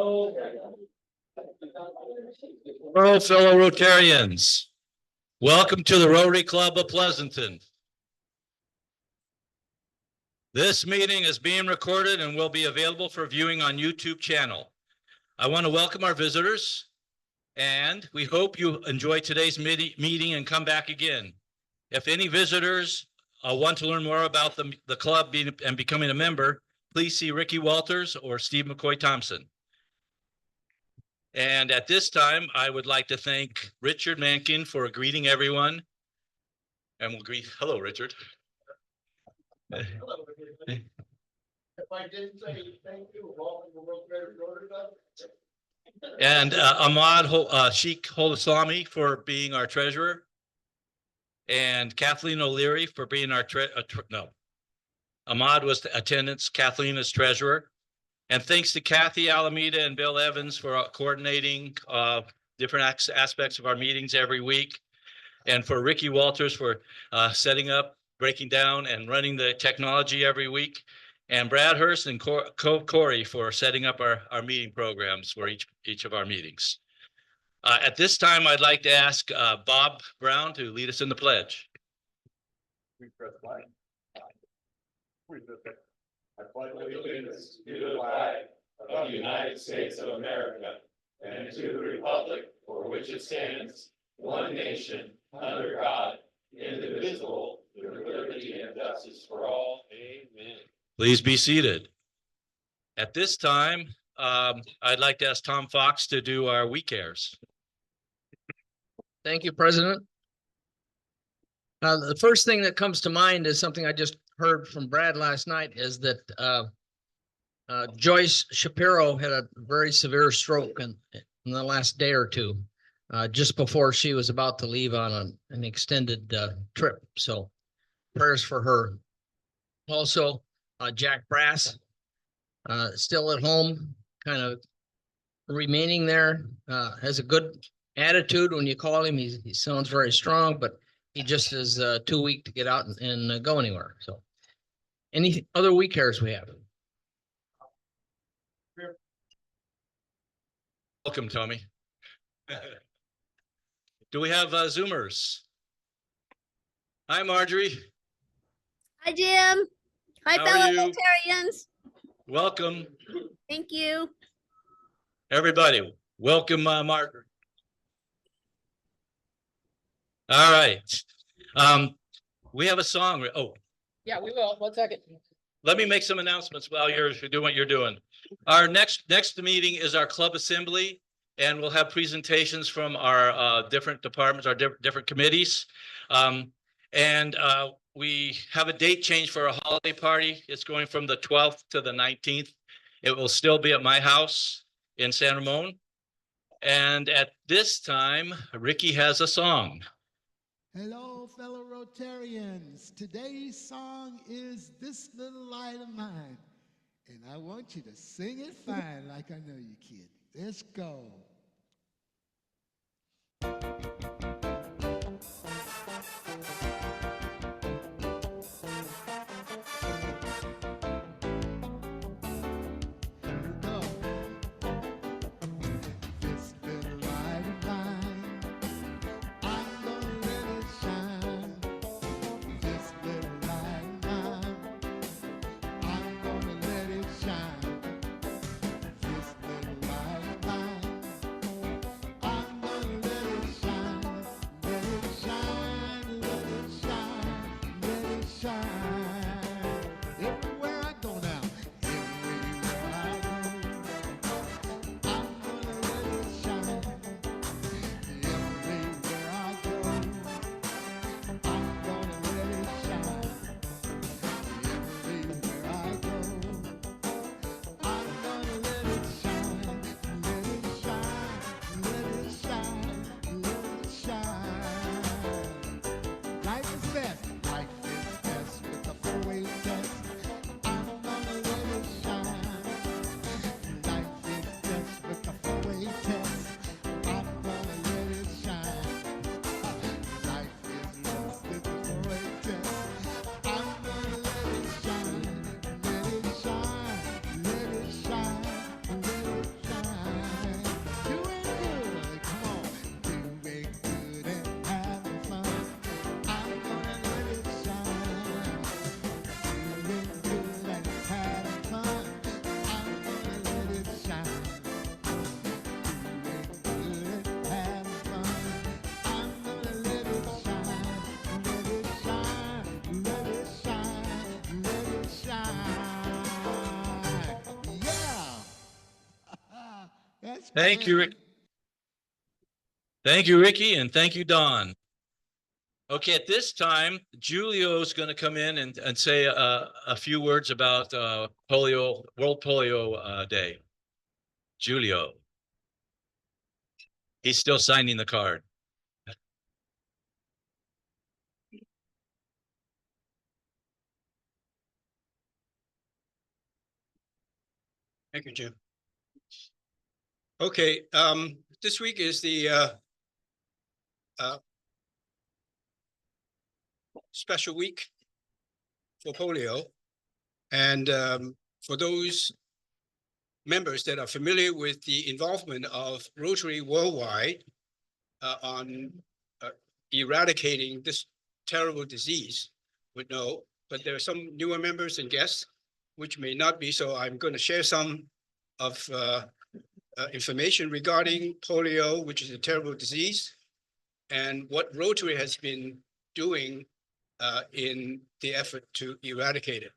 Hello, fellow Rotarians. Welcome to the Rotary Club of Pleasanton. This meeting is being recorded and will be available for viewing on YouTube channel. I want to welcome our visitors, and we hope you enjoy today's meeting and come back again. If any visitors want to learn more about the club and becoming a member, please see Ricky Walters or Steve McCoy Thompson. And at this time, I would like to thank Richard Mankin for greeting everyone. And we'll greet, hello, Richard. Hello. If I didn't say thank you, welcome to Rotary Club. And Ahmad Sheikh Holaslami for being our treasurer. And Kathleen O'Leary for being our Ahmad was the attendance, Kathleen is treasurer. And thanks to Kathy Alameda and Bill Evans for coordinating different aspects of our meetings every week. And for Ricky Walters for setting up, breaking down, and running the technology every week. And Brad Hurst and Corey for setting up our meeting programs for each of our meetings. At this time, I'd like to ask Bob Brown to lead us in the pledge. We press flag. I pledge allegiance to the flag of the United States of America and to the republic for which it stands, one nation, under God, indivisible, with liberty and justice for all. Amen. Please be seated. At this time, I'd like to ask Tom Fox to do our week airs. Thank you, President. The first thing that comes to mind is something I just heard from Brad last night is that Joyce Shapiro had a very severe stroke in the last day or two, just before she was about to leave on an extended trip. So prayers for her. Also, Jack Brass, still at home, kind of remaining there, has a good attitude when you call him. He sounds very strong, but he just is too weak to get out and go anywhere. So any other week cares we have? Welcome, Tommy. Do we have Zoomers? Hi, Marjorie. Hi, Jim. Hi, How fellow are you? Rotarians. Welcome, Thank you. everybody. Welcome, Margaret. All right. We have a song. Oh, Yeah, we will. 1 second. let me make some announcements while you're doing what you're doing. Our next meeting is our club assembly, and we'll have presentations from our different departments, our different committees. We have a date change for a holiday party. It's going from the 12th to the 19th. It will still be at my house in San Ramon. And at this time, Ricky has a song. Hello, fellow Rotarians. Today's song is This Little Light of Mine. And I want you to sing it fine like I know you kid. Let's go. That's Thank you, great. Rick. Thank you, Ricky, and thank you, Don. Okay, at this time, Julio's going to come in and say a few words about polio, World Polio Day. Julio. He's still signing the card. Thank you, Jim. Okay, this week is the special week for polio. And for those members that are familiar with the involvement of Rotary worldwide on eradicating this terrible disease would know, but there are some newer members and guests which may not be, so I'm going to share some of information regarding polio, which is a terrible disease, and what Rotary has been doing in the effort to eradicate it.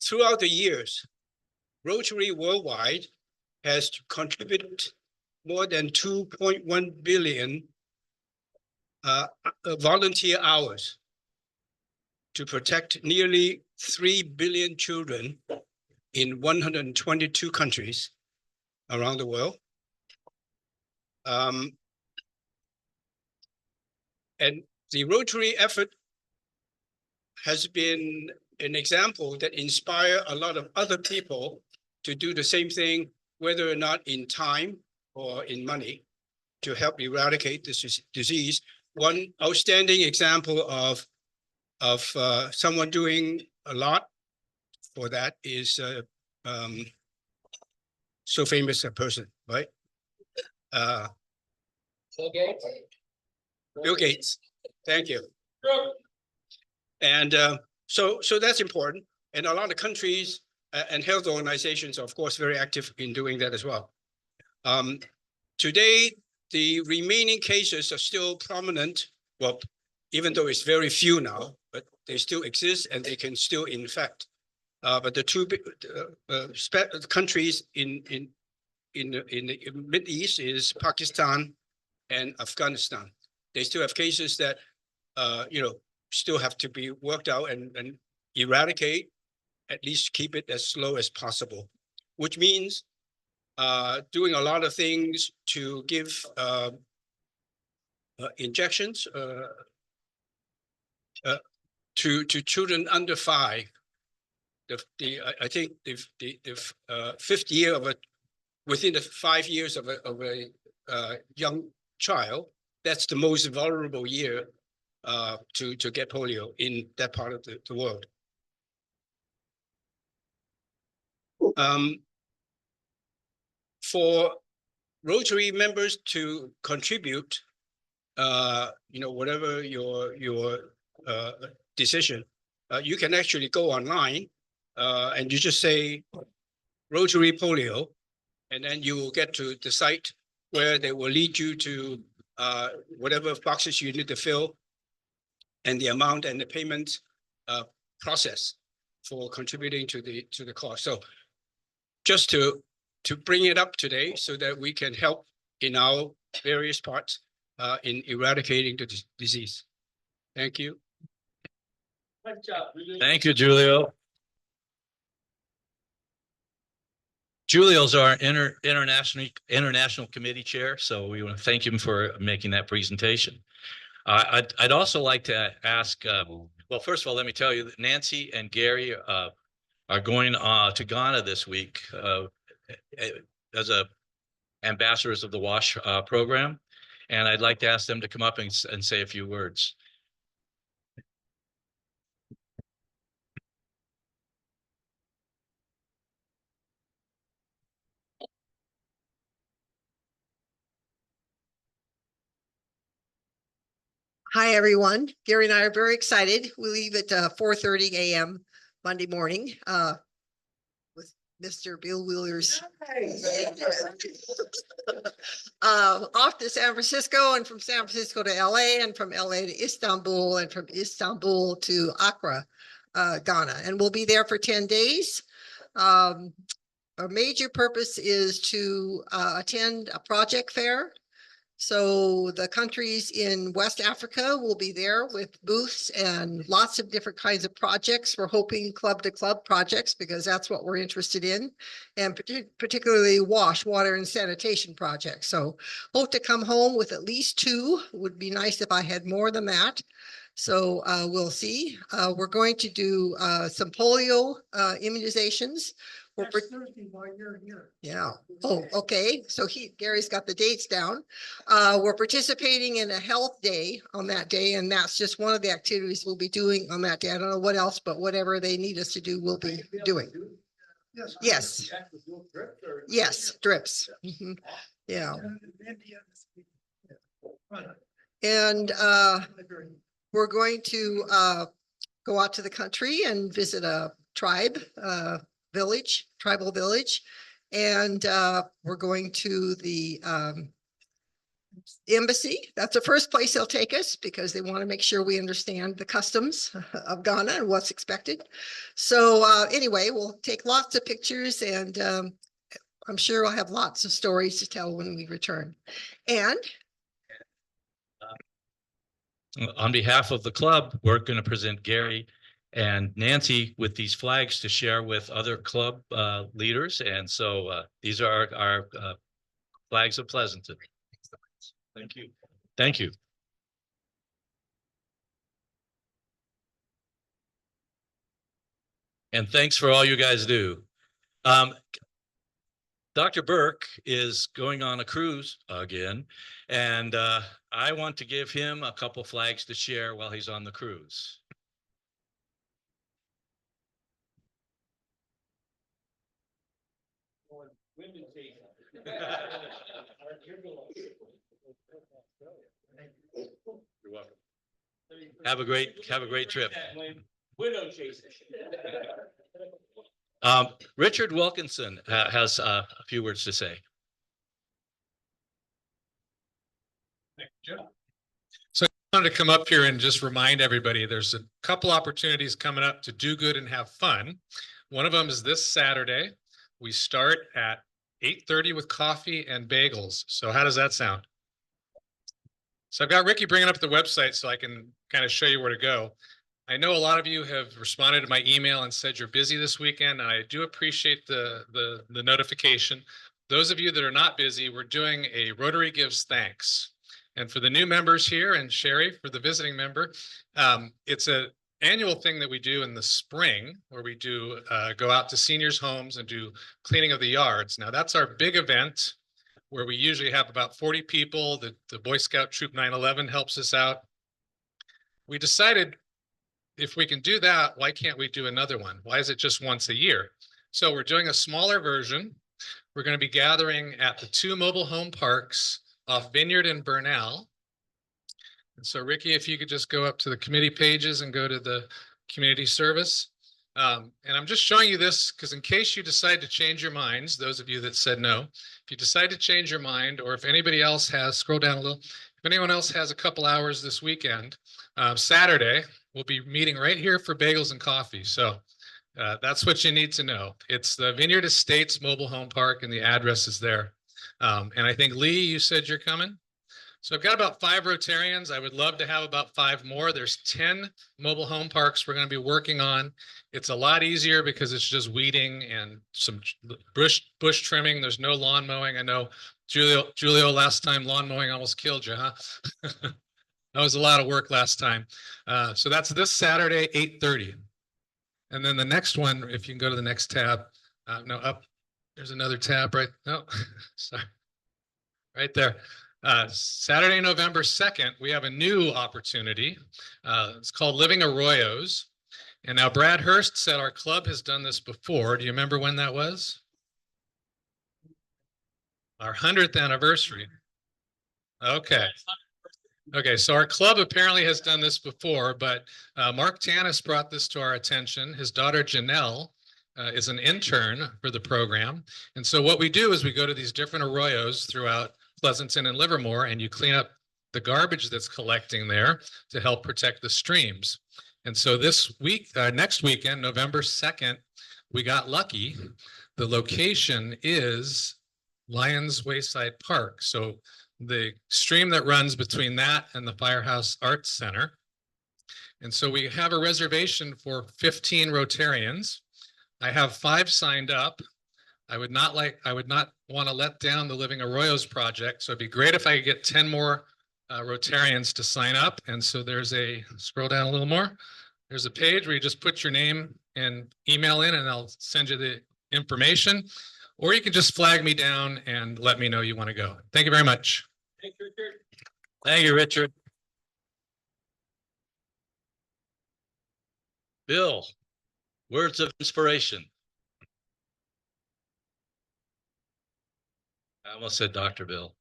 Throughout the years, Rotary worldwide has contributed more than 2.1 billion volunteer hours to protect nearly 3 billion children in 122 countries around the world. And the Rotary effort has been an example that inspires a lot of other people to do the same thing, whether or not in time or in money, to help eradicate this disease. One outstanding example of someone doing a lot for that is so famous a person, right? Bill Gates. Thank you. And so that's important. And a lot of countries and health organizations are, of course, very active in doing that as well. Today, the remaining cases are still prominent. Well, even though it's very few now, but they still exist and they can still infect. But the two countries in the Middle East is Pakistan and Afghanistan. They still have cases that still have to be worked out and eradicate, at least keep it as slow as possible, which means doing a lot of things to give injections to children under 5. I think the fifth year of within the 5 years of a young child, that's the most vulnerable year to get polio in that part of the world. For Rotary members to contribute, whatever your decision, you can actually go online and you just say Rotary Polio, and then you will get to the site where they will lead you to whatever boxes you need to fill and the amount and the payment process for contributing to the cost. So just to bring it up today so that we can help in our various parts in eradicating the disease. Thank you. Thank you, Julio. Julio's our international committee chair, so we want to thank him for making that presentation. I'd also like to ask, well, first of all, let me tell you that Nancy and Gary are going to Ghana this week as ambassadors of the WASH program, and I'd like to ask them to come up and say a few words. Hi, everyone. Gary and I are very excited. We leave at 4:30 a.m. Monday morning with Mr. Bill Wheeler's off to San Francisco, and from San Francisco to LA, and from LA to Istanbul, and from Istanbul to Accra, Ghana. And we'll be there for 10 days. Our major purpose is to attend a project fair. So the countries in West Africa will be there with booths and lots of different kinds of projects. We're hoping club to club projects because that's what we're interested in. And particularly water and sanitation projects. So hope to come home with at least 2. Would be nice if I had more than that. So we'll see. We're going to do some polio immunizations. Thursday while you're here. Yeah. Oh, okay. So Gary's got the dates down. We're participating in a health day on that day, and that's just one of the activities we'll be doing on that day. I don't know what else, but whatever they need us to do, we'll be doing. Yes. Yes, drips. Mhm. Yeah. And we're going to go out to the country and visit a tribal village. And we're going to the embassy. That's the first place they'll take us because they want to make sure we understand the customs of Ghana and what's expected. So anyway, we'll take lots of pictures, and I'm sure we'll have lots of stories to tell when we return. And on behalf of the club, we're going to present Gary and Nancy with these flags to share with other club leaders. And so these are our flags of Pleasanton. Thank you. Thank you. And thanks for all you guys do. Dr. Burke is going on a cruise again, and I want to give him a couple flags to share while he's on the cruise. You're welcome. Have a great trip. Widow chasing. Richard Wilkinson has a few words to say. So I wanted to come up here and just remind everybody there's a couple opportunities coming up to do good and have fun. One of them is this Saturday. We start at 8:30 with coffee and bagels. So how does that sound? So I've got Ricky bringing up the website so I can kind of show you where to go. I know a lot of you have responded to my email and said you're busy this weekend. And I do appreciate the notification. Those of you that are not busy, we're doing a Rotary Gives Thanks. And for the new members here, and Sherry for the visiting member, it's an annual thing that we do in the spring where we do go out to seniors' homes and do cleaning of the yards. Now that's our big event where we usually have about 40 people. The Boy Scout Troop 911 helps us out. We decided if we can do that, why can't we do another one? Why is it just once a year? So we're doing a smaller version. We're going to be gathering at the 2 mobile home parks off Vineyard and Bernal. And so Ricky, if you could just go up to the committee pages and go to the community service. And I'm just showing you this because in case you decide to change your minds, those of you that said no, if you decide to change your mind, or if anybody else has, scroll down a little, if anyone else has a couple hours this weekend, Saturday, we'll be meeting right here for bagels and coffee. So that's what you need to know. It's the Vineyard Estates Mobile Home Park, and the address is there. And I think, Lee, you said you're coming? So I've got about 5 Rotarians. I would love to have about 5 more. There's 10 mobile home parks we're going to be working on. It's a lot easier because it's just weeding and some bush trimming. There's no lawn mowing. I know, Julio, last time lawn mowing almost killed you, huh? That was a lot of work last time. So that's this Saturday, 8:30. And then the next one, if you can go to the next tab, no, up, there's another tab, right? No, sorry, right there. Saturday, November 2nd, we have a new opportunity. It's called Living Arroyos. And now Brad Hurst said our club has done this before. Do you remember when that was? Our 100th anniversary. Okay. Okay, so our club apparently has done this before, but Mark Tanis brought this to our attention. His daughter Janelle is an intern for the program. And so what we do is we go to these different arroyos throughout Pleasanton and Livermore, and you clean up the garbage that's collecting there to help protect the streams. And so this week, next weekend, November 2nd, we got lucky. The location is Lions Wayside Park. So the stream that runs between that and the Firehouse Arts Center. And so we have a reservation for 15 Rotarians. I have 5 signed up. I would not want to let down the Living Arroyos project. So it'd be great if I could get 10 more Rotarians to sign up. And so scroll down a little more. There's a page where you just put your name and email in and I'll send you the information. Or you can just flag me down and let me know you want to go. Thank you very much. Thank you, Richard. Bill, words of inspiration. I almost said Dr. Bill.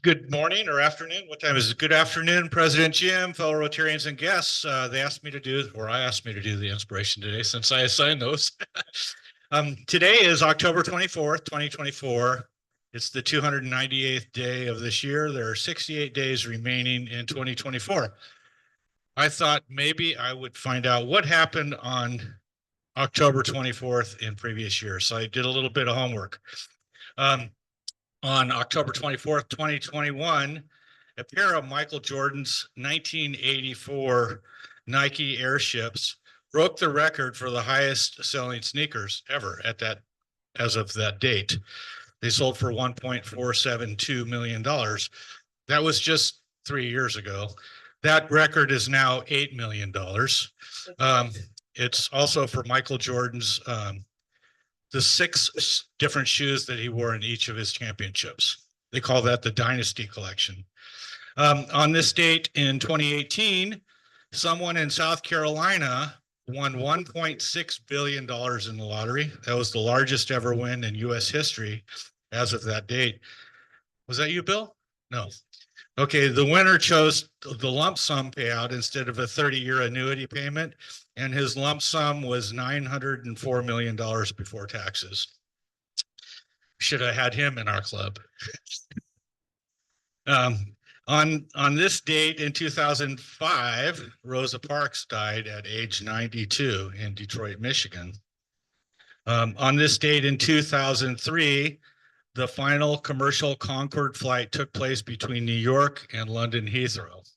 Good morning or afternoon. What time is it? Good afternoon, President Jim, fellow Rotarians and guests. They asked me to do, or I asked me to do the inspiration today since I assigned those. Today is October 24th, 2024. It's the 298th day of this year. There are 68 days remaining in 2024. I thought maybe I would find out what happened on October 24th in previous years. So I did a little bit of homework. On October 24th, 2021, a pair of Michael Jordan's 1984 Nike Airships broke the record for the highest selling sneakers ever as of that date. They sold for $1.472 million. That was just 3 years ago. That record is now $8 million. It's also for Michael Jordan's the 6 different shoes that he wore in each of his championships. They call that the Dynasty Collection. On this date in 2018, someone in South Carolina won $1.6 billion in the lottery. That was the largest ever win in U.S. history as of that date. Was that you, Bill? No. Okay, the winner chose the lump sum payout instead of a 30-year annuity payment, and his lump sum was $904 million before taxes. Should have had him in our club. On this date in 2005, Rosa Parks died at age 92 in Detroit, Michigan. On this date in 2003, the final commercial Concorde flight took place between New York and London Heathrow.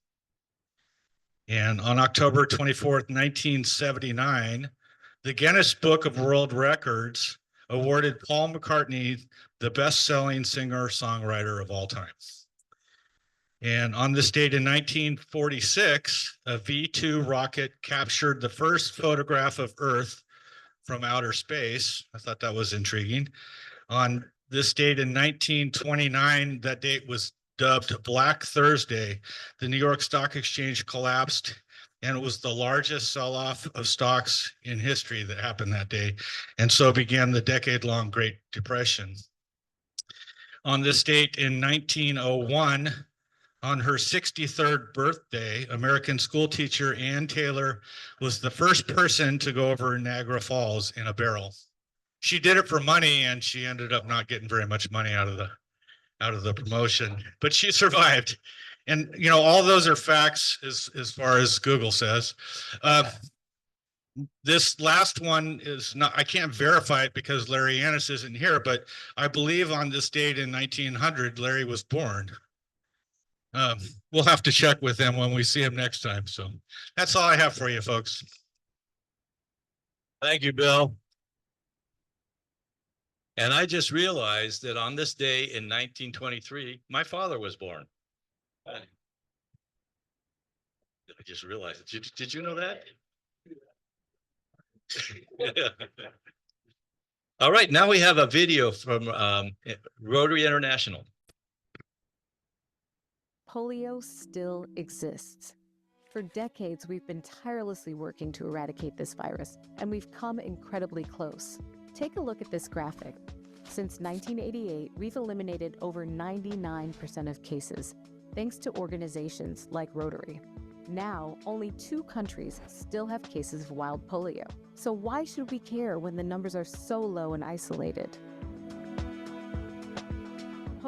And on October 24th, 1979, the Guinness Book of World Records awarded Paul McCartney the best-selling singer-songwriter of all time. And on this date in 1946, a V-2 rocket captured the first photograph of Earth from outer space. I thought that was intriguing. On this date in 1929, that date was dubbed Black Thursday. The New York Stock Exchange collapsed, and it was the largest sell-off of stocks in history that happened that day. And so began the decade-long Great Depression. On this date in 1901, on her 63rd birthday, American schoolteacher Ann Taylor was the first person to go over Niagara Falls in a barrel. She did it for money, and she ended up not getting very much money out of the promotion, but she survived. And you know, all those are facts as far as Google says. This last one is not, I can't verify it because Larry Annis isn't here, but I believe on this date in 1900, Larry was born. We'll have to check with him when we see him next time. So that's all I have for you, folks. Thank you, Bill. And I just realized that on this day in 1923, my father was born. I just realized it. Did you know that? All right, now we have a video from Rotary International. Polio still exists. For decades, we've been tirelessly working to eradicate this virus, and we've come incredibly close. Take a look at this graphic. Since 1988, we've eliminated over 99% of cases, thanks to organizations like Rotary. Now, only 2 countries still have cases of wild polio. So why should we care when the numbers are so low and isolated?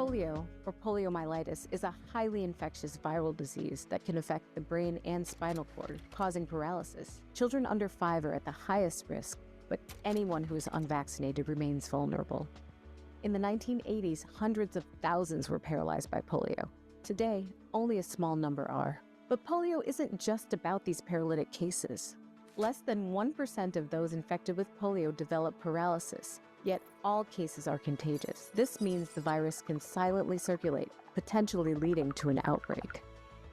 Polio, or poliomyelitis, is a highly infectious viral disease that can affect the brain and spinal cord, causing paralysis. Children under 5 are at the highest risk, but anyone who is unvaccinated remains vulnerable. In the 1980s, hundreds of thousands were paralyzed by polio. Today, only a small number are. But polio isn't just about these paralytic cases. Less than 1% of those infected with polio develop paralysis, yet all cases are contagious. This means the virus can silently circulate, potentially leading to an outbreak.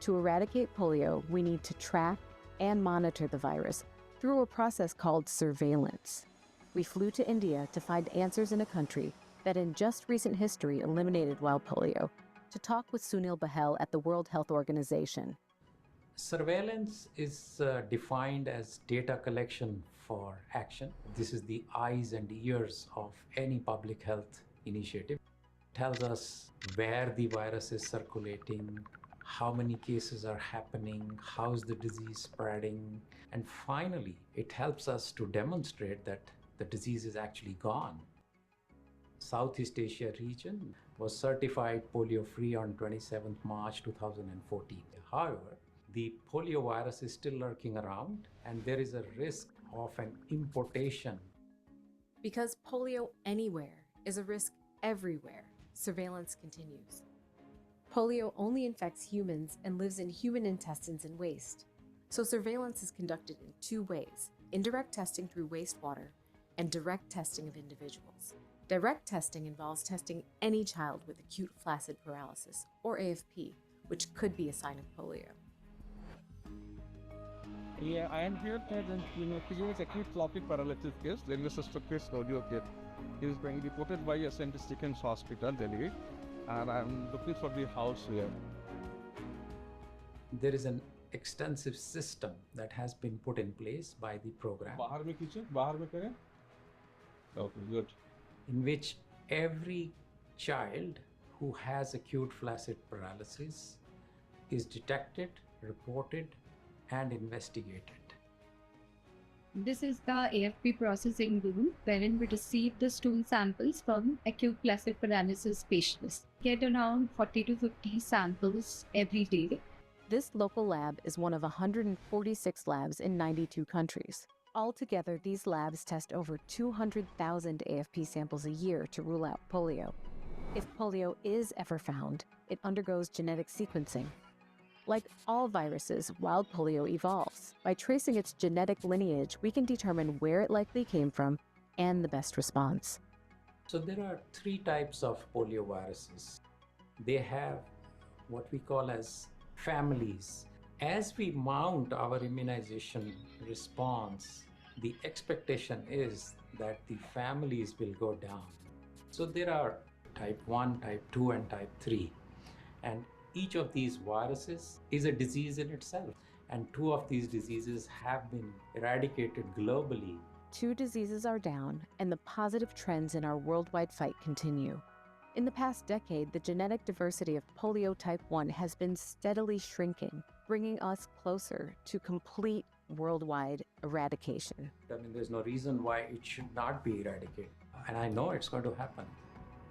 To eradicate polio, we need to track and monitor the virus through a process called surveillance. We flew to India to find answers in a country that in just recent history eliminated wild polio, to talk with Sunil Bahel at the World Health Organization. Surveillance is defined as data collection for action. This is the eyes and ears of any public health initiative. It tells us where the virus is circulating, how many cases are happening, how's the disease spreading, and finally, it helps us to demonstrate that the disease is actually gone. Southeast Asia region was certified polio-free on 27th March 2014. However, the polio virus is still lurking around, and there is a risk of an importation. Because polio anywhere is a risk everywhere, surveillance continues. Polio only infects humans and lives in human intestines and waste. So surveillance is conducted in 2 ways: indirect testing through wastewater and direct testing of individuals. Direct testing involves testing any child with acute flaccid paralysis, or AFP, which could be a sign of polio. Yeah, I am here present, figure is acute flaccid paralysis case, then the suspect case audio case. He is being reported by St. Stephen's Hospital, Delhi, and I am looking for the house here. There is an extensive system that has been put in place by the program, बाहर में खींचे, बाहर में करें. Okay, good. in which every child who has acute flaccid paralysis is detected, reported, and investigated. This is the AFP processing room wherein we receive the stool samples from acute flaccid paralysis patients. Get around 40 to 50 samples every day. This local lab is one of 146 labs in 92 countries. Altogether, these labs test over 200,000 AFP samples a year to rule out polio. If polio is ever found, it undergoes genetic sequencing. Like all viruses, wild polio evolves. By tracing its genetic lineage, we can determine where it likely came from and the best response. So there are 3 types of polioviruses. They have what we call as families. As we mount our immunization response, the expectation is that the families will go down. So there are type 1, type 2, and type 3. And each of these viruses is a disease in itself. And 2 of these diseases have been eradicated globally. 2 diseases are down, and the positive trends in our worldwide fight continue. In the past decade, the genetic diversity of polio type 1 has been steadily shrinking, bringing us closer to complete worldwide eradication. I mean, there's no reason why it should not be eradicated. And I know it's going to happen.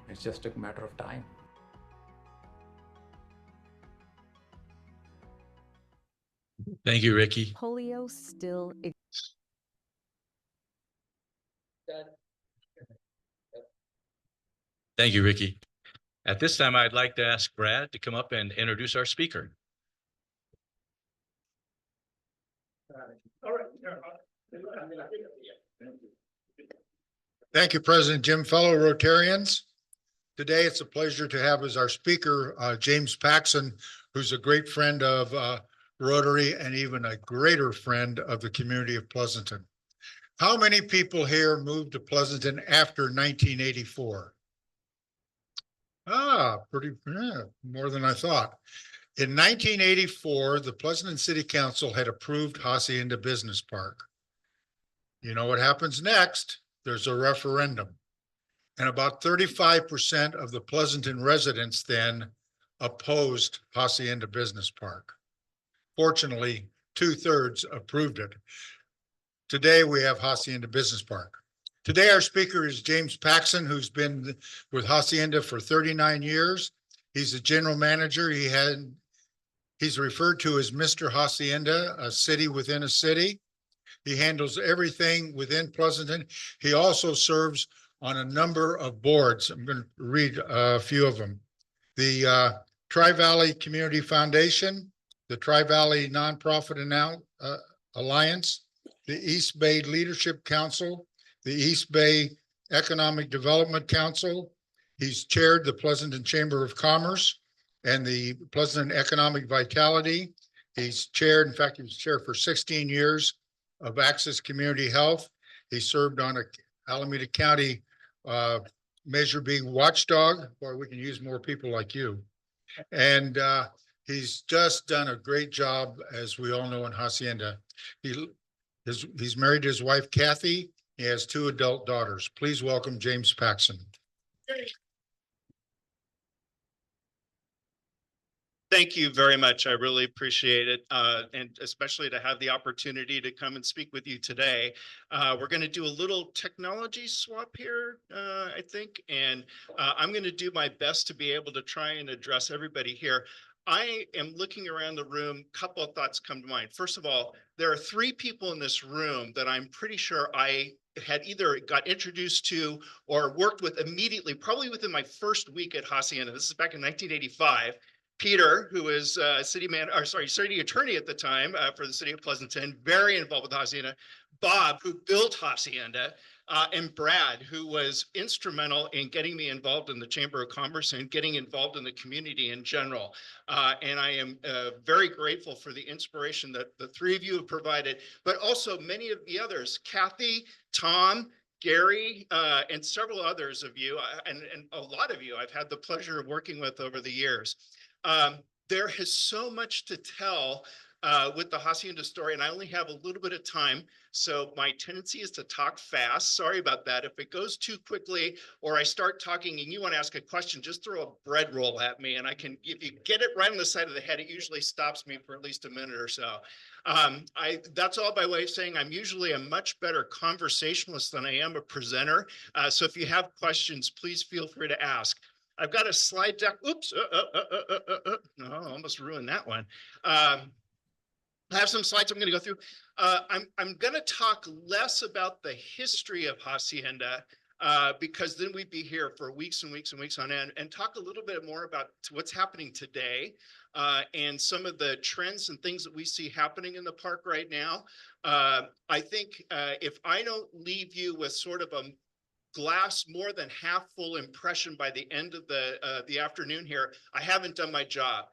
It's just a matter of time. Thank you, Ricky. Polio still exists. Thank you, Ricky. At this time, I'd like to ask Brad to come up and introduce our speaker. Thank you, President Jim. Fellow Rotarians, today it's a pleasure to have as our speaker, James Paxson, who's a great friend of Rotary and even a greater friend of the community of Pleasanton. How many people here moved to Pleasanton after 1984? More than I thought. In 1984, the Pleasanton City Council had approved Hacienda Business Park. You know what happens next? There's a referendum. And about 35% of the Pleasanton residents then opposed Hacienda Business Park. Fortunately, 2/3 approved it. Today we have Hacienda Business Park. Today, our speaker is James Paxson, who's been with Hacienda for 39 years. He's the general manager. He's referred to as Mr. Hacienda, a city within a city. He handles everything within Pleasanton. He also serves on a number of boards. I'm going to read a few of them. The Tri-Valley Community Foundation, the Tri-Valley Nonprofit Alliance, the East Bay Leadership Council, the East Bay Economic Development Council. He's chaired the Pleasanton Chamber of Commerce and the Pleasanton Economic Vitality. He's chaired, in fact, he was chair for 16 years of Access Community Health. He served on a Alameda County Measure B watchdog, or we can use more people like you. And he's just done a great job, as we all know, in Hacienda. He's married to his wife, Kathy. He has 2 adult daughters. Please welcome James Paxson. Thank you very much. I really appreciate it. And especially to have the opportunity to come and speak with you today. We're going to do a little technology swap here, I think, and I'm going to do my best to be able to try and address everybody here. I am looking around the room, a couple of thoughts come to mind. First of all, there are 3 people in this room that I'm pretty sure I had either got introduced to or worked with immediately, probably within my first week at Hacienda. This is back in 1985. Peter, who is city attorney at the time for the city of Pleasanton, very involved with Hacienda. Bob, who built Hacienda, and Brad, who was instrumental in getting me involved in the Chamber of Commerce and getting involved in the community in general. And I am very grateful for the inspiration that the 3 of you have provided, but also many of the others, Kathy, Tom, Gary, and several others of you, and a lot of you I've had the pleasure of working with over the years. There is so much to tell with the Hacienda story, and I only have a little bit of time, so my tendency is to talk fast. Sorry about that. If it goes too quickly or I start talking and you want to ask a question, just throw a bread roll at me, and I can, if you get it right on the side of the head, it usually stops me for at least a minute or so. That's all by way of saying I'm usually a much better conversationalist than I am a presenter. So if you have questions, please feel free to ask. I've got a slide deck. Oops. No, I almost ruined that one. I have some slides I'm going to go through. I'm going to talk less about the history of Hacienda because then we'd be here for weeks and weeks and weeks on end, and talk a little bit more about what's happening today and some of the trends and things that we see happening in the park right now. I think if I don't leave you with sort of a glass more than half full impression by the end of the afternoon here, I haven't done my job.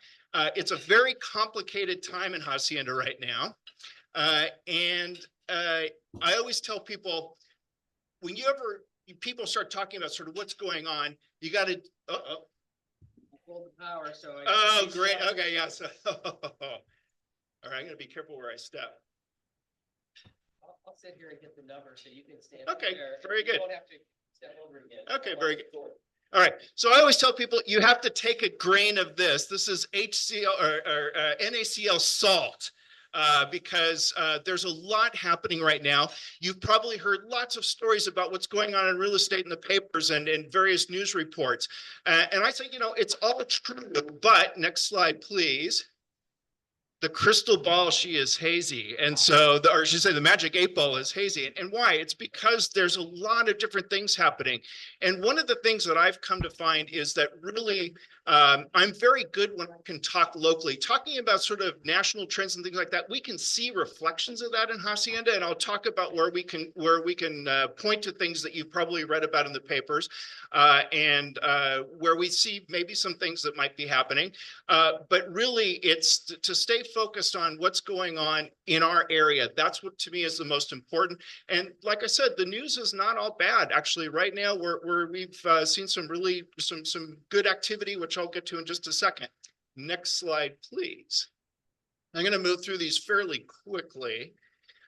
It's a very complicated time in Hacienda right now. And I always tell people, when people start talking about sort of what's going on, you got to, Hold the power, so great. Okay, yes. All right, I'm going to be careful where I step. I'll sit here and get the number so you can stand. Okay, very good. You won't have to step over again. Okay, very good. All right, so I always tell people you have to take a grain of this. This is HCl or NaCl salt because there's a lot happening right now. You've probably heard lots of stories about what's going on in real estate in the papers and in various news reports. And I say, you know, it's all true, but next slide, please. The crystal ball, she is hazy. And so, or I should say the magic 8 ball is hazy. And why? It's because there's a lot of different things happening. And one of the things that I've come to find is that really, I'm very good when I can talk locally. Talking about sort of national trends and things like that, we can see reflections of that in Hacienda. And I'll talk about where we can point to things that you've probably read about in the papers and where we see maybe some things that might be happening. But really, it's to stay focused on what's going on in our area. That's what to me is the most important. And like I said, the news is not all bad. Actually, right now we've seen some really some good activity, which I'll get to in just a second. Next slide, please. I'm going to move through these fairly quickly.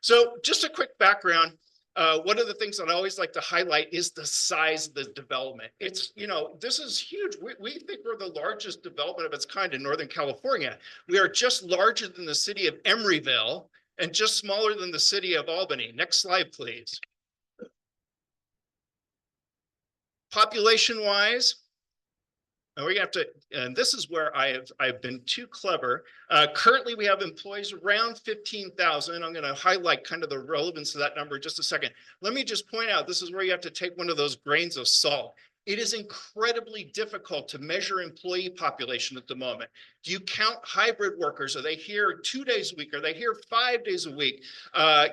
So just a quick background. One of the things that I always like to highlight is the size of the development. It's, you know, this is huge. We think we're the largest development of its kind in Northern California. We are just larger than the city of Emeryville and just smaller than the city of Albany. Next slide, please. Population wise, and we're gonna have to, and this is where I've been too clever. Currently, we have employees around 15,000. I'm gonna highlight kind of the relevance of that number in just a second. Let me just point out, this is where you have to take one of those grains of salt. It is incredibly difficult to measure employee population at the moment. Do you count hybrid workers? Are they here 2 days a week? Are they here 5 days a week?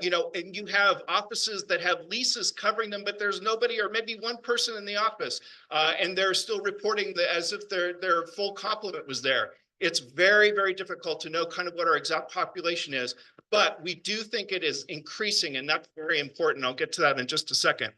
You know, and you have offices that have leases covering them, but there's nobody or maybe one person in the office, and they're still reporting as if their full complement was there. It's very, very difficult to know kind of what our exact population is, but we do think it is increasing, and that's very important. I'll get to that in just a second.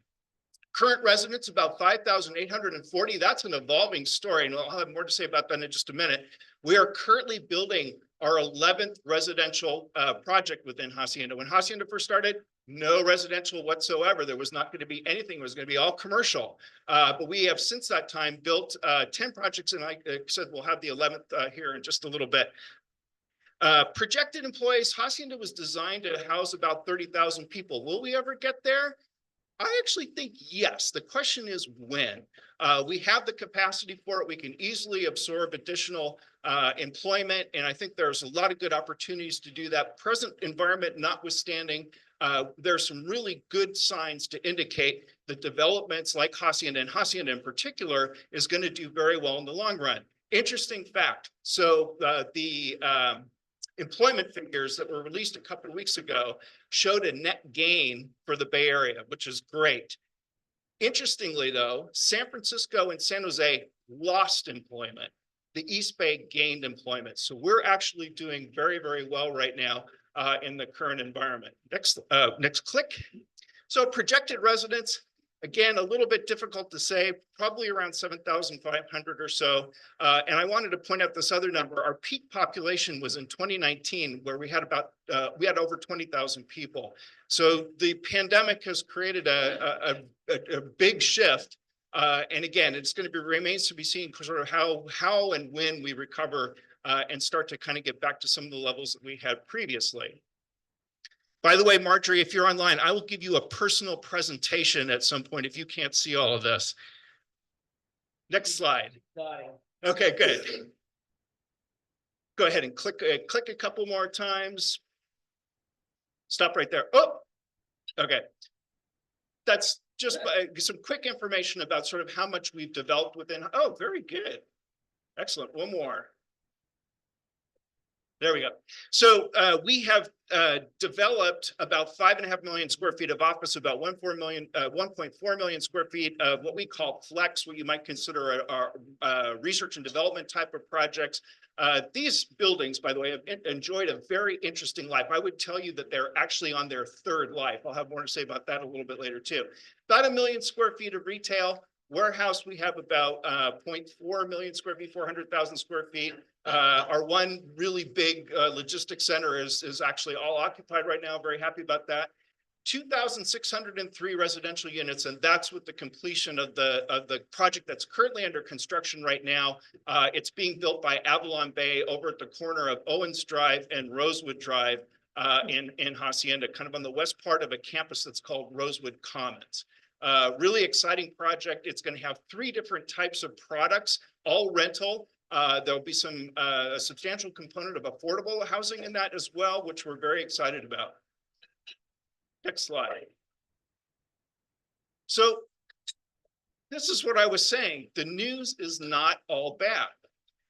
Current residents, about 5,840. That's an evolving story, and I'll have more to say about that in just a minute. We are currently building our 11th residential project within Hacienda. When Hacienda first started, no residential whatsoever. There was not going to be anything. It was going to be all commercial. But we have since that time built 10 projects, and like I said, we'll have the 11th here in just a little bit. Projected employees, Hacienda was designed to house about 30,000 people. Will we ever get there? I actually think yes. The question is when. We have the capacity for it. We can easily absorb additional employment, and I think there's a lot of good opportunities to do that. Present environment notwithstanding, there's some really good signs to indicate that developments like Hacienda, and Hacienda in particular, is going to do very well in the long run. Interesting fact. So the employment figures that were released a couple of weeks ago showed a net gain for the Bay Area, which is great. Interestingly, though, San Francisco and San Jose lost employment. The East Bay gained employment. So we're actually doing very, very well right now in the current environment. Next click. So projected residents, again, a little bit difficult to say, probably around 7,500 or so. And I wanted to point out this other number. Our peak population was in 2019, where we had over 20,000 people. So the pandemic has created a big shift. And again, it's going to remains to be seen sort of how and when we recover and start to kind of get back to some of the levels that we had previously. By the way, Marjorie, if you're online, I will give you a personal presentation at some point if you can't see all of this. Next slide. Okay, good. Go ahead and click a couple more times. Stop right there. Oh, okay. That's just some quick information about sort of how much we've developed within. Oh, very good. Excellent. One more. There we go. So we have developed about 5.5 million square feet of office, about 1.4 million square feet of what we call flex, what you might consider our research and development type of projects. These buildings, by the way, have enjoyed a very interesting life. I would tell you that they're actually on their third life. I'll have more to say about that a little bit later too. About 1 million square feet of retail. Warehouse, we have about 0.4 million square feet, 400,000 square feet. Our one really big logistics center is actually all occupied right now. Very happy about that. 2,603 residential units, and that's with the completion of the project that's currently under construction right now. It's being built by Avalon Bay over at the corner of Owens Drive and Rosewood Drive in Hacienda, kind of on the west part of a campus that's called Rosewood Commons. Really exciting project. It's going to have 3 different types of products, all rental. There'll be a substantial component of affordable housing in that as well, which we're very excited about. Next slide. So this is what I was saying. The news is not all bad.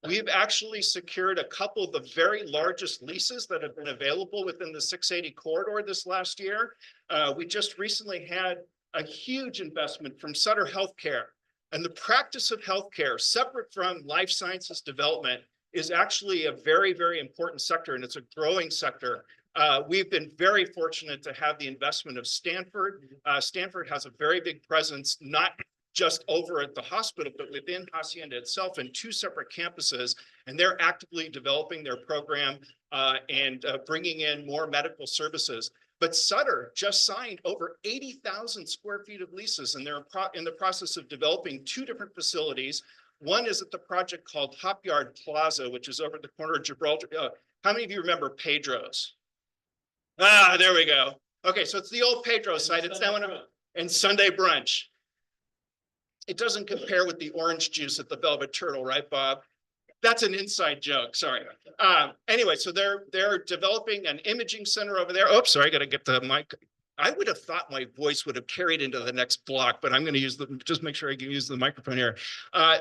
We've actually secured a couple of the very largest leases that have been available within the 680 corridor this last year. We just recently had a huge investment from Sutter Healthcare. And the practice of healthcare, separate from life sciences development, is actually a very, very important sector, and it's a growing sector. We've been very fortunate to have the investment of Stanford. Stanford has a very big presence, not just over at the hospital, but within Hacienda itself in 2 separate campuses, and they're actively developing their program and bringing in more medical services. But Sutter just signed over 80,000 square feet of leases, and they're in the process of developing 2 different facilities. One is at the project called Hop Yard Plaza, which is over at the corner of Gibraltar. How many of you remember Pedro's? Ah, there we go. Okay, so it's the old Pedro site. It's now in Sunday brunch. It doesn't compare with the orange juice at the Velvet Turtle, right, Bob? That's an inside joke. Sorry. Anyway, so they're developing an imaging center over there. Oops, sorry, I got to get the mic. I would have thought my voice would have carried into the next block, but I'm going to use just make sure I can use the microphone here.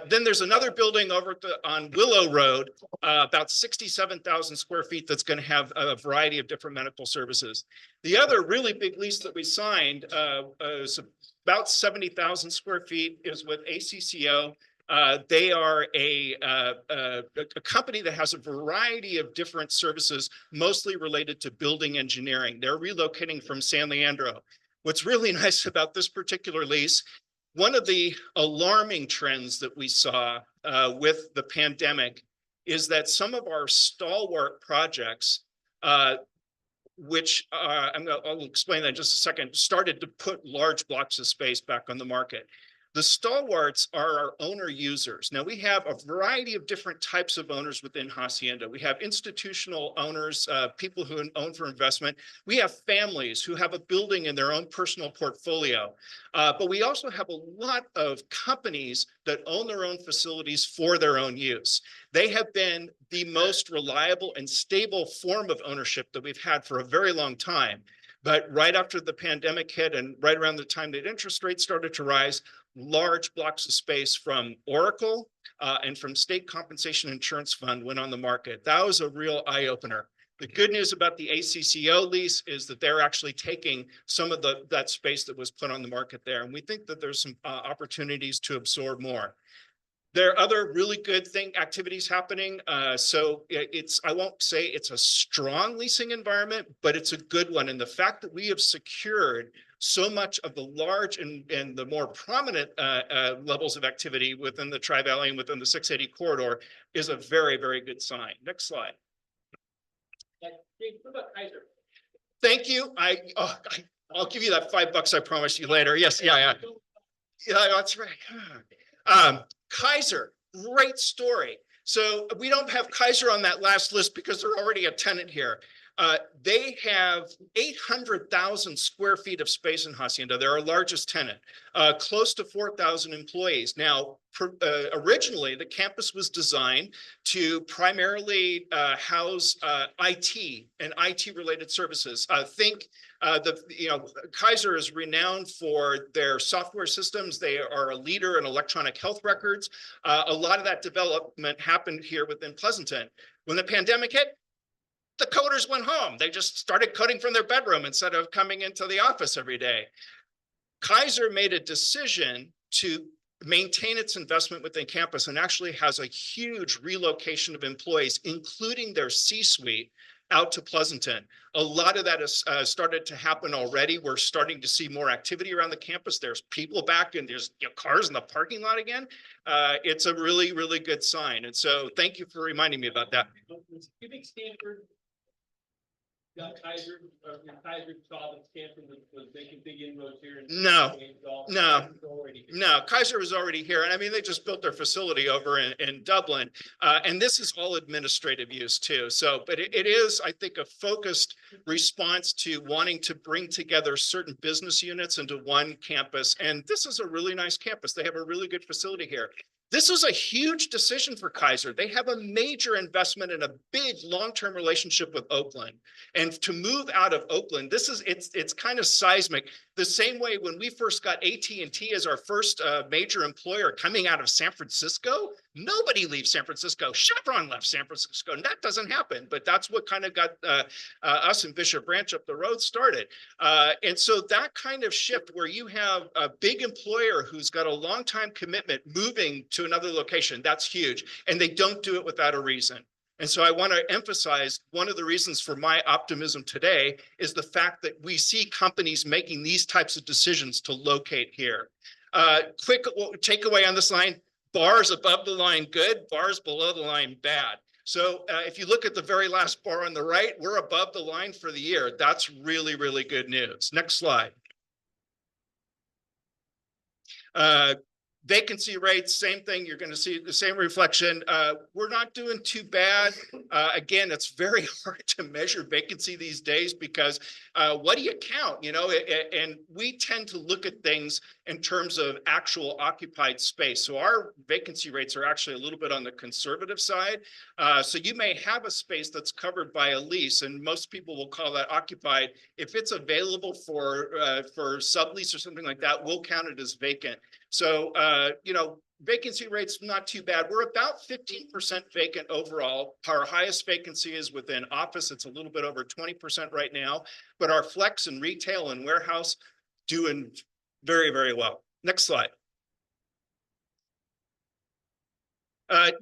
Then there's another building over on Willow Road, about 67,000 square feet that's going to have a variety of different medical services. The other really big lease that we signed is about 70,000 square feet, is with ACCO. They are a company that has a variety of different services, mostly related to building engineering. They're relocating from San Leandro. What's really nice about this particular lease, one of the alarming trends that we saw with the pandemic is that some of our stalwart projects, which I'll explain that in just a second, started to put large blocks of space back on the market. The stalwarts are our owner users. Now, we have a variety of different types of owners within Hacienda. We have institutional owners, people who own for investment. We have families who have a building in their own personal portfolio. But we also have a lot of companies that own their own facilities for their own use. They have been the most reliable and stable form of ownership that we've had for a very long time. But right after the pandemic hit and right around the time that interest rates started to rise, large blocks of space from Oracle and from State Compensation Insurance Fund went on the market. That was a real eye-opener. The good news about the ACCO lease is that they're actually taking some of that space that was put on the market there. And we think that there's some opportunities to absorb more. There are other really good activities happening. So I won't say it's a strong leasing environment, but it's a good one. And the fact that we have secured so much of the large and the more prominent levels of activity within the Tri-Valley and within the 680 corridor is a very, very good sign. Next slide. Thank you. I'll give you that $5 I promised you later. Yes, yeah, that's right. Kaiser, great story. So we don't have Kaiser on that last list because they're already a tenant here. They have 800,000 square feet of space in Hacienda. They're our largest tenant, close to 4,000 employees. Now, originally, the campus was designed to primarily house IT and IT-related services. Kaiser is renowned for their software systems. They are a leader in electronic health records. A lot of that development happened here within Pleasanton. When the pandemic hit, the coders went home. They just started coding from their bedroom instead of coming into the office every day. Kaiser made a decision to maintain its investment within campus and actually has a huge relocation of employees, including their C-suite, out to Pleasanton. A lot of that has started to happen already. We're starting to see more activity around the campus. There's people back and there's cars in the parking lot again. It's a really, really good sign. And so thank you for reminding me about that. You think Stanford Kaiser saw that Stanford was making big inroads here? No. Kaiser was already here. And I mean, they just built their facility over in Dublin. And this is all administrative use too. So, but it is, I think, a focused response to wanting to bring together certain business units into one campus. And this is a really nice campus. They have a really good facility here. This was a huge decision for Kaiser. They have a major investment in a big long-term relationship with Oakland. And to move out of Oakland, it's kind of seismic. The same way when we first got AT&T as our first major employer coming out of San Francisco, nobody leaves San Francisco. Chevron left San Francisco, and that doesn't happen. But that's what kind of got us and Bishop Branch up the road started. And so that kind of shift where you have a big employer who's got a long-time commitment moving to another location, that's huge. And they don't do it without a reason. And so I want to emphasize one of the reasons for my optimism today is the fact that we see companies making these types of decisions to locate here. Quick takeaway on this line, bars above the line good, bars below the line bad. So if you look at the very last bar on the right, we're above the line for the year. That's really, really good news. Next slide. Vacancy rates, same thing. You're going to see the same reflection. We're not doing too bad. Again, it's very hard to measure vacancy these days because what do you count? You know, and we tend to look at things in terms of actual occupied space. So our vacancy rates are actually a little bit on the conservative side. So you may have a space that's covered by a lease, and most people will call that occupied. If it's available for sublease or something like that, we'll count it as vacant. So, you know, vacancy rate's not too bad. We're about 15% vacant overall. Our highest vacancy is within office. It's a little bit over 20% right now, but our flex and retail and warehouse doing very, very well. Next slide.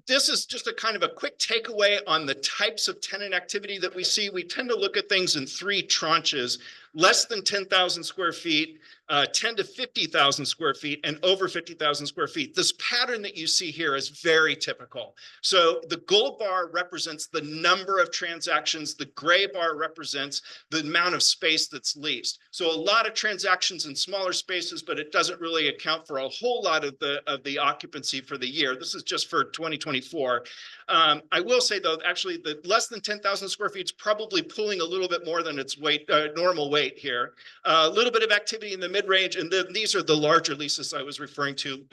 This is just a kind of a quick takeaway on the types of tenant activity that we see. We tend to look at things in three tranches: less than 10,000 square feet, 10 to 50,000 square feet, and over 50,000 square feet. This pattern that you see here is very typical. So the gold bar represents the number of transactions. The gray bar represents the amount of space that's leased. So a lot of transactions in smaller spaces, but it doesn't really account for a whole lot of the occupancy for the year. This is just for 2024. I will say, though, actually, the less than 10,000 square feet is probably pulling a little bit more than its weight, normal weight here. A little bit of activity in the mid-range, and then these are the larger leases I was referring to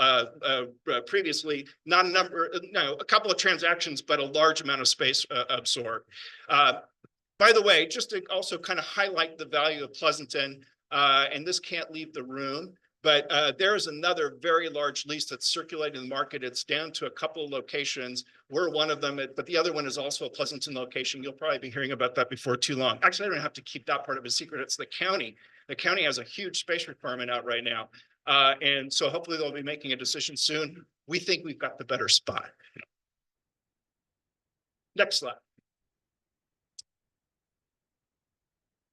previously. Not a number, no, a couple of transactions, but a large amount of space absorbed. By the way, just to also kind of highlight the value of Pleasanton, and this can't leave the room, but there is another very large lease that's circulating in the market. It's down to a couple of locations. We're one of them, but the other one is also a Pleasanton location. You'll probably be hearing about that before too long. Actually, I don't have to keep that part of a secret. It's the county. The county has a huge space requirement out right now. And so hopefully they'll be making a decision soon. We think we've got the better spot. Next slide.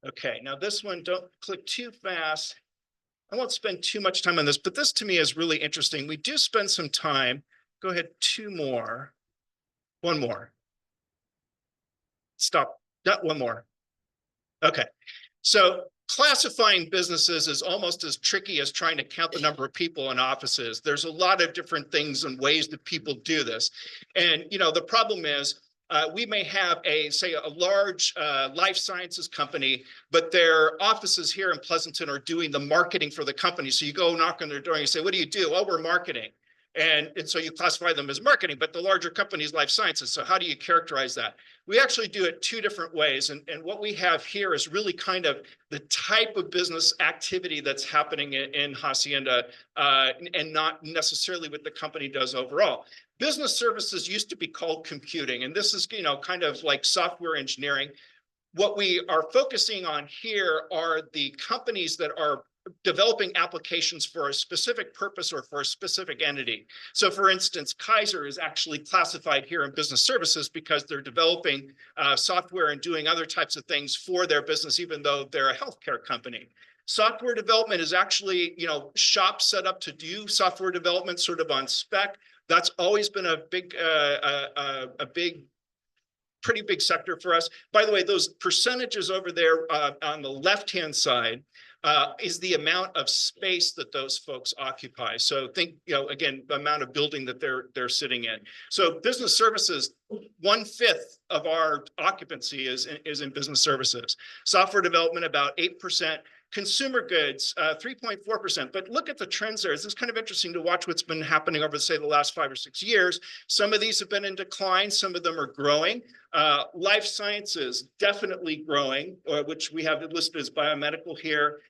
Okay, now this one, don't click too fast. I won't spend too much time on this, but this to me is really interesting. We do spend some time. Go ahead, two more. One more. Stop. Not one more. Okay. So classifying businesses is almost as tricky as trying to count the number of people in offices. There's a lot of different things and ways that people do this. And, you know, the problem is, we may have say a large life sciences company, but their offices here in Pleasanton are doing the marketing for the company. So you go knock on their door and you say, what do you do? Oh, we're marketing. And so you classify them as marketing, but the larger company is life sciences. So how do you characterize that? We actually do it two different ways. And what we have here is really kind of the type of business activity that's happening in Hacienda, and not necessarily what the company does overall. Business services used to be called computing, and this is, you know, kind of like software engineering. What we are focusing on here are the companies that are developing applications for a specific purpose or for a specific entity. So for instance, Kaiser is actually classified here in business services because they're developing software and doing other types of things for their business, even though they're a healthcare company. Software development is actually, you know, shops set up to do software development sort of on spec. That's always been a big, pretty big sector for us. By the way, those percentages over there on the left-hand side is the amount of space that those folks occupy. So think, you know, again, the amount of building that they're sitting in. So business services, 1/5 of our occupancy is in business services. Software development, about 8%. Consumer goods, 3.4%. But look at the trends there. It's kind of interesting to watch what's been happening over, say, the last 5 or 6 years. Some of these have been in decline. Some of them are growing. Life sciences, definitely growing, which we have listed as biomedical here.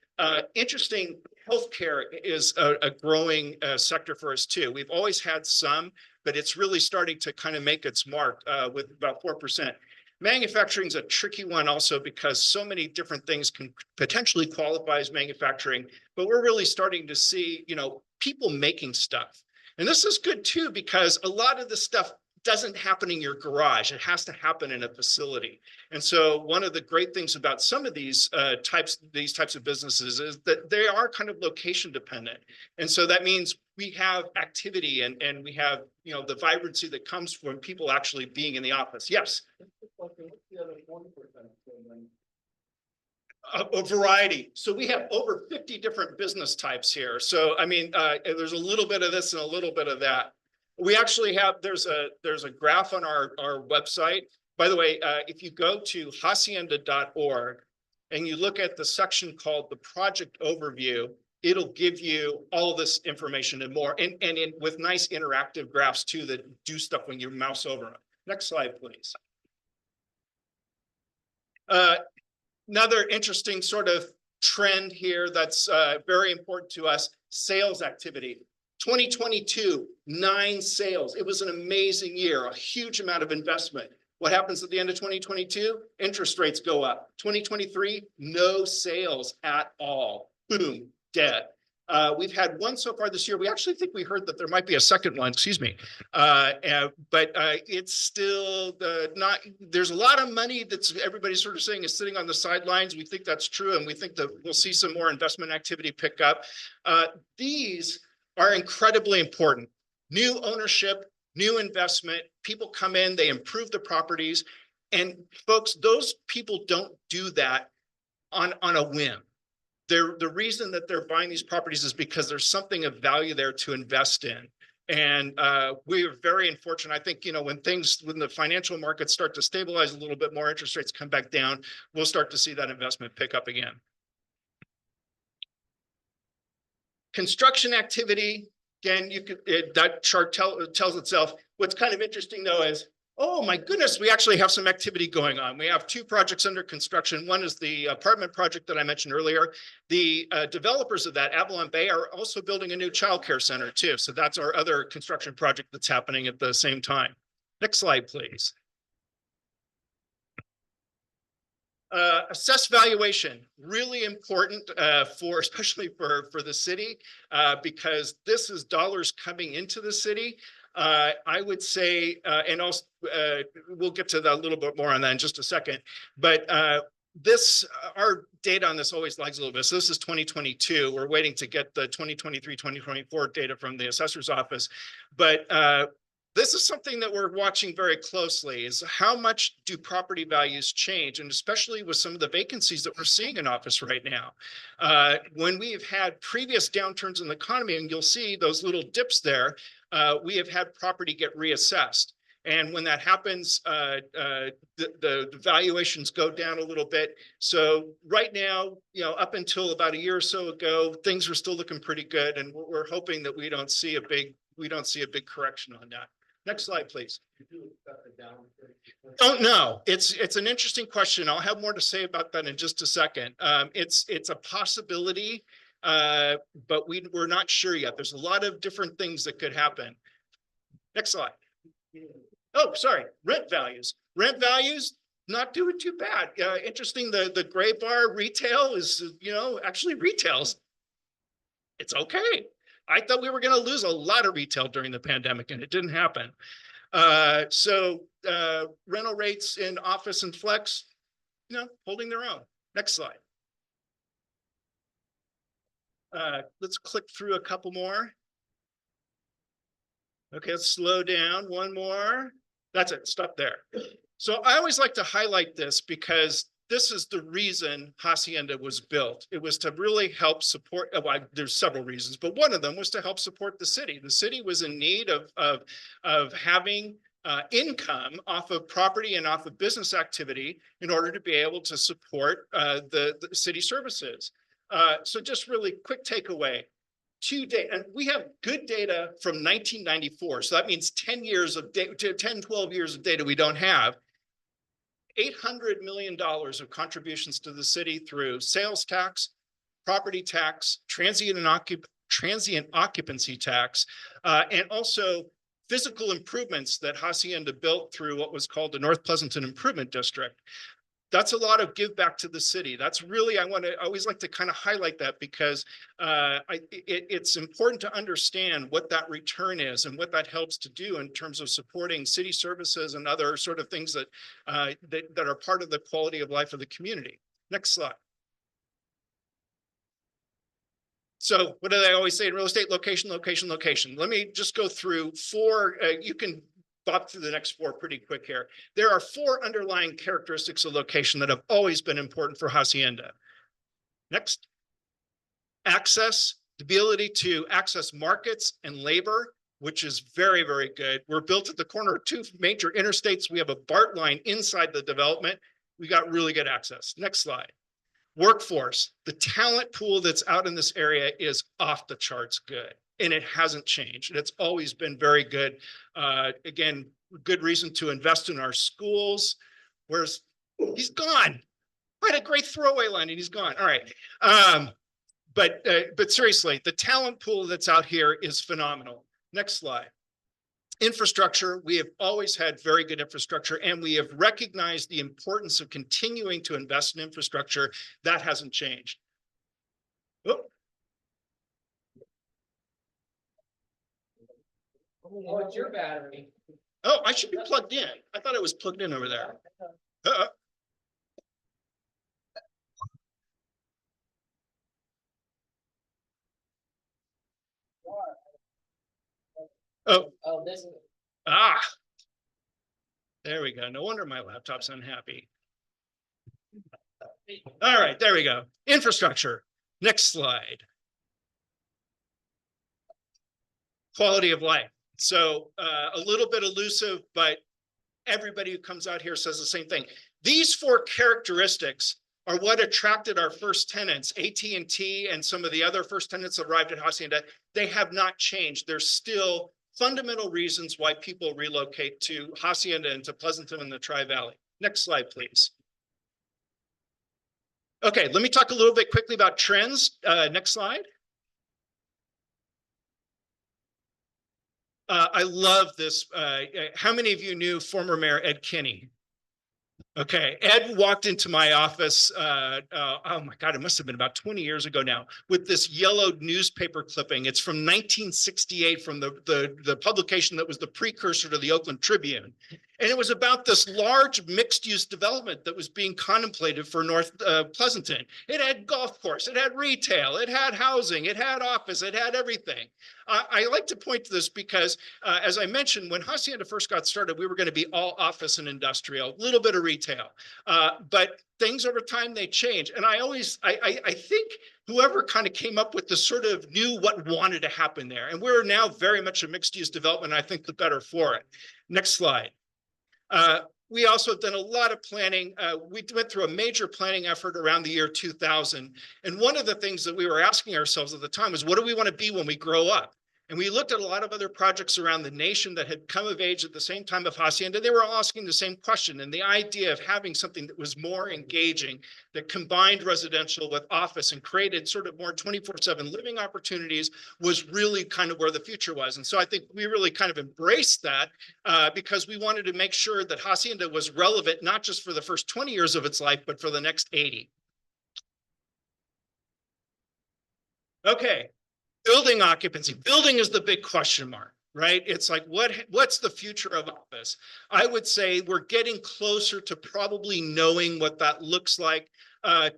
Interesting, healthcare is a growing sector for us too. We've always had some, but it's really starting to kind of make its mark with about 4%. Manufacturing is a tricky one also because so many different things can potentially qualify as manufacturing, but we're really starting to see, you know, people making stuff. And this is good too, because a lot of the stuff doesn't happen in your garage. It has to happen in a facility. And so one of the great things about some of these types of businesses is that they are kind of location dependent. And so that means we have activity and we have, you know, the vibrancy that comes from people actually being in the office. Yes. A variety. So we have over 50 different business types here. So, I mean, there's a little bit of this and a little bit of that. We actually have, there's a graph on our website. By the way, if you go to hacienda.org and you look at the section called the project overview, it'll give you all this information and more, and with nice interactive graphs too that do stuff when you mouse over them. Next slide, please. Another interesting sort of trend here that's very important to us, sales activity. 2022, 9 sales. It was an amazing year, a huge amount of investment. What happens at the end of 2022? Interest rates go up. 2023, no sales at all. Boom, dead. We've had one so far this year. We actually think we heard that there might be a second one, excuse me. But it's still not, there's a lot of money that's everybody's sort of saying is sitting on the sidelines. We think that's true. And we think that we'll see some more investment activity pick up. These are incredibly important. New ownership, new investment, people come in, they improve the properties. And folks, those people don't do that on a whim. The reason that they're buying these properties is because there's something of value there to invest in. And we are very unfortunate. I think, you know, when the financial markets start to stabilize a little bit more, interest rates come back down, we'll start to see that investment pick up again. Construction activity, again, that chart tells itself. What's kind of interesting though is, oh my goodness, we actually have some activity going on. We have 2 projects under construction. One is the apartment project that I mentioned earlier. The developers of that, Avalon Bay, are also building a new childcare center too. So that's our other construction project that's happening at the same time. Next slide, please. Assess valuation, really important especially for the city, because this is dollars coming into the city. I would say, and also we'll get to that a little bit more on that in just a second, but our data on this always lags a little bit. So this is 2022. We're waiting to get the 2023, 2024 data from the assessor's office. But this is something that we're watching very closely, is how much do property values change, and especially with some of the vacancies that we're seeing in office right now. When we've had previous downturns in the economy, and you'll see those little dips there, we have had property get reassessed. And when that happens, the valuations go down a little bit. So right now, you know, up until about a year or so ago, things were still looking pretty good, and we're hoping that we don't see a big correction on that. Next slide, please. Don't know. It's an interesting question. I'll have more to say about that in just a second. It's a possibility, but we're not sure yet. There's a lot of different things that could happen. Next slide. Oh, sorry. Rent values. Rent values not doing too bad. Interesting. The gray bar retail is, you know, actually retails. It's okay. I thought we were going to lose a lot of retail during the pandemic, and it didn't happen. So rental rates in office and flex, you know, holding their own. Next slide. Let's click through a couple more. Okay, let's slow down. One more. That's it. Stop there. So I always like to highlight this because this is the reason Hacienda was built. It was to really help support, well, there's several reasons, but one of them was to help support the city. The city was in need of having income off of property and off of business activity in order to be able to support the city services. So just really quick takeaway. And we have good data from 1994. So that means 10 years of data, 10, 12 years of data we don't have. $800 million of contributions to the city through sales tax, property tax, transient occupancy tax, and also physical improvements that Hacienda built through what was called the North Pleasanton Improvement District. That's a lot of give back to the city. That's really, I always like to kind of highlight that because it's important to understand what that return is and what that helps to do in terms of supporting city services and other sort of things that are part of the quality of life of the community. Next slide. So what do they always say in real estate? Location, location, location. Let me just go through 4, you can bop through the next 4 pretty quick here. There are 4 underlying characteristics of location that have always been important for Hacienda. Next. Access, the ability to access markets and labor, which is very, very good. We're built at the corner of two major interstates. We have a BART line inside the development. We got really good access. Next slide. Workforce, the talent pool that's out in this area is off the charts good, and it hasn't changed. It's always been very good. Again, good reason to invest in our schools. Where's, he's gone. I had a great throwaway line and he's gone. All right. But seriously, the talent pool that's out here is phenomenal. Next slide. Infrastructure, we have always had very good infrastructure, and we have recognized the importance of continuing to invest in infrastructure. That hasn't changed. Oh. What's your battery? Oh, I should be plugged in. I thought it was plugged in over there. Oh, this. Ah, there we go. No wonder my laptop's unhappy. All right, there we go. Infrastructure. Next slide. Quality of life. So a little bit elusive, but everybody who comes out here says the same thing. These four characteristics are what attracted our first tenants, AT&T and some of the other first tenants that arrived at Hacienda. They have not changed. There's still fundamental reasons why people relocate to Hacienda and to Pleasanton and the Tri-Valley. Next slide, please. Okay, let me talk a little bit quickly about trends. Next slide. I love this. How many of you knew former Mayor Ed Kinney? Okay, Ed walked into my office, oh my God, it must have been about 20 years ago now, with this yellow newspaper clipping. It's from 1968 from the publication that was the precursor to the Oakland Tribune. And it was about this large mixed-use development that was being contemplated for North Pleasanton. It had golf course, it had retail, it had housing, it had office, it had everything. I like to point to this because, as I mentioned, when Hacienda first got started, we were going to be all office and industrial, a little bit of retail. But things over time, they change. And I think whoever kind of came up with this sort of knew what wanted to happen there. And we're now very much a mixed-use development. I think the better for it. Next slide. We also have done a lot of planning. We went through a major planning effort around the year 2000. And one of the things that we were asking ourselves at the time was, what do we want to be when we grow up? And we looked at a lot of other projects around the nation that had come of age at the same time of Hacienda. They were all asking the same question. And the idea of having something that was more engaging, that combined residential with office and created sort of more 24/7 living opportunities was really kind of where the future was. And so I think we really kind of embraced that because we wanted to make sure that Hacienda was relevant, not just for the first 20 years of its life, but for the next 80. Okay. Building occupancy. Building is the big question mark, right? It's like, what's the future of office? I would say we're getting closer to probably knowing what that looks like.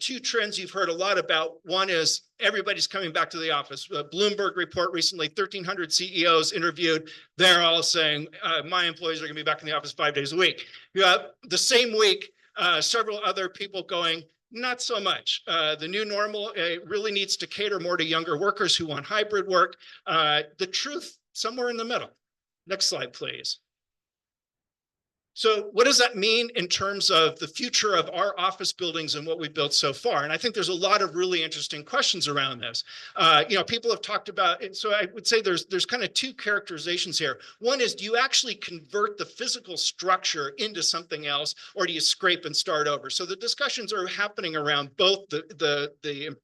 Two trends you've heard a lot about. One is everybody's coming back to the office. Bloomberg report recently, 1,300 CEOs interviewed. They're all saying, my employees are going to be back in the office 5 days a week. The same week, several other people going, not so much. The new normal really needs to cater more to younger workers who want hybrid work. The truth, somewhere in the middle. Next slide, please. So what does that mean in terms of the future of our office buildings and what we've built so far? And I think there's a lot of really interesting questions around this. People have talked about it. So I would say there's kind of two characterizations here. One is, do you actually convert the physical structure into something else, or do you scrape and start over? So the discussions are happening around both the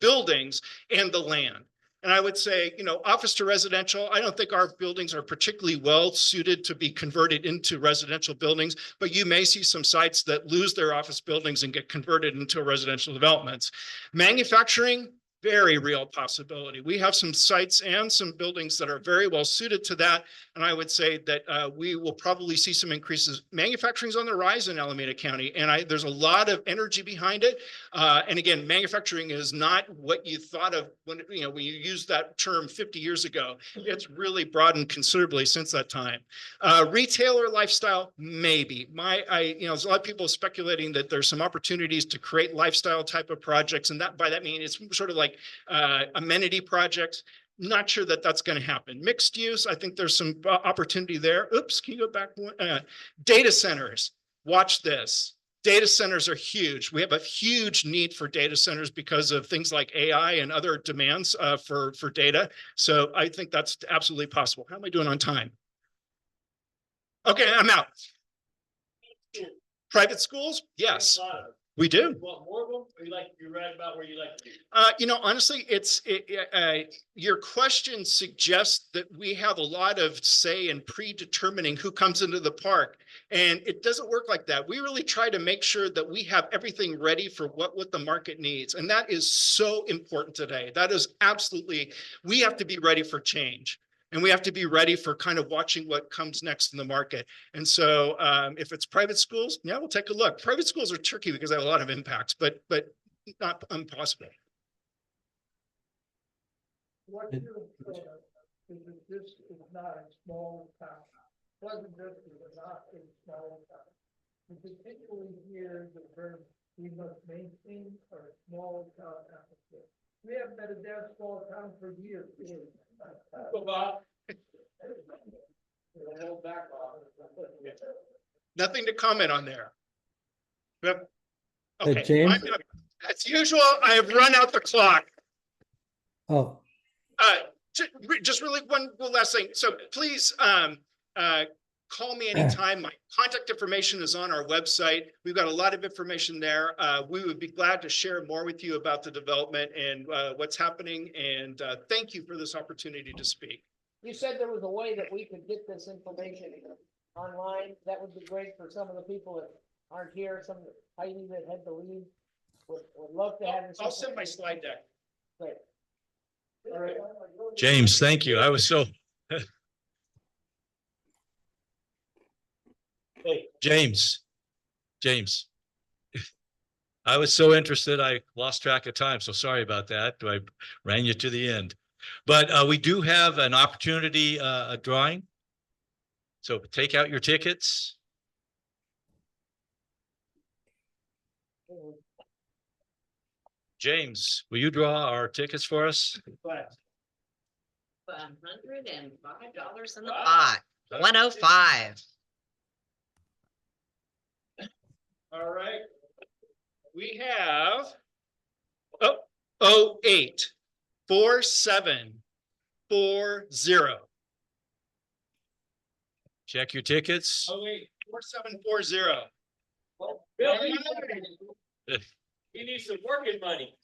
buildings and the land. And I would say, office to residential, I don't think our buildings are particularly well suited to be converted into residential buildings, but you may see some sites that lose their office buildings and get converted into residential developments. Manufacturing, very real possibility. We have some sites and some buildings that are very well suited to that. And I would say that we will probably see some increases. Manufacturing's on the rise in Alameda County, and there's a lot of energy behind it. And again, manufacturing is not what you thought of when you used that term 50 years ago. It's really broadened considerably since that time. Retail or lifestyle, maybe. There's a lot of people speculating that there's some opportunities to create lifestyle type of projects, and by that mean it's sort of like amenity projects. Not sure that that's going to happen. Mixed use, I think there's some opportunity there. Oops, can you go back one? Data centers, watch this. Data centers are huge. We have a huge need for data centers because of things like AI and other demands for data. So I think that's absolutely possible. How am I doing on time? Okay, I'm out. Private schools? Yes. We do. Want more of them? Or you're right about where you like to be? Honestly, your question suggests that we have a lot of say in predetermining who comes into the park. And it doesn't work like that. We really try to make sure that we have everything ready for what the market needs. And that is so important today. That is absolutely, we have to be ready for change. And we have to be ready for kind of watching what comes next in the market. And so if it's private schools, yeah, we'll take a look. Private schools are tricky because they have a lot of impacts, but not impossible. What you is this is not a small town. Pleasanton is not a small town. And particularly here, we must maintain our small town atmosphere. We haven't been a damn small town for years. Nothing to comment on there. Yep. Hey, Okay. James? As usual, I have run out the clock. Oh, Just really one last thing. So please call me anytime. My contact information is on our website. We've got a lot of information there. We would be glad to share more with you about the development and what's happening. And thank you for this opportunity to speak. You said there was a way that we could get this information online. That would be great for some of the people that aren't here. Some Heidi that had to leave would love to have this. I'll send my slide deck. Great. All right. James, thank you. I was so. Hey, James, I was so interested, I lost track of time. So sorry about that. I ran you to the end. But we do have an opportunity, a drawing. So take out your tickets. James, will you draw our tickets for us? $105 in the pot. 105. All right. We have 08 4740. Check your tickets. 08 4740. well, Bill, he needs some working money.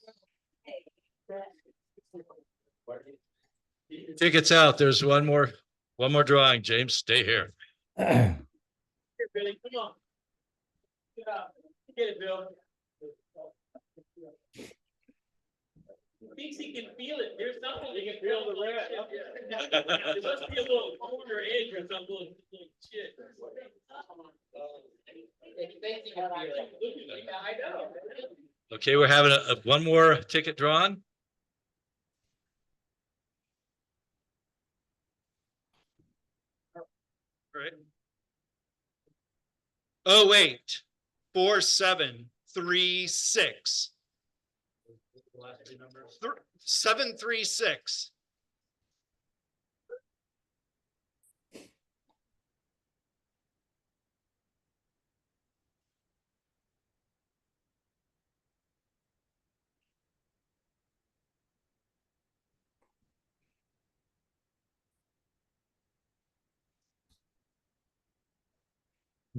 Tickets out. There's one more drawing. James, stay here. Here, Billy, come on. Get out. Get it, Bill. He thinks he can feel it. There's something he can feel the red. There must be a little corner edge or some little shit. I know. Okay, we're having one more ticket drawn. Right. 08 4736. 736.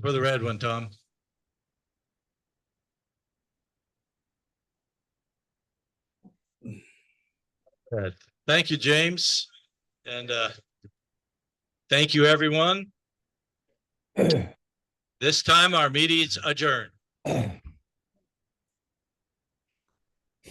For the red one, Tom. Good. Thank you, James. And thank you, everyone. This time our meeting's adjourned.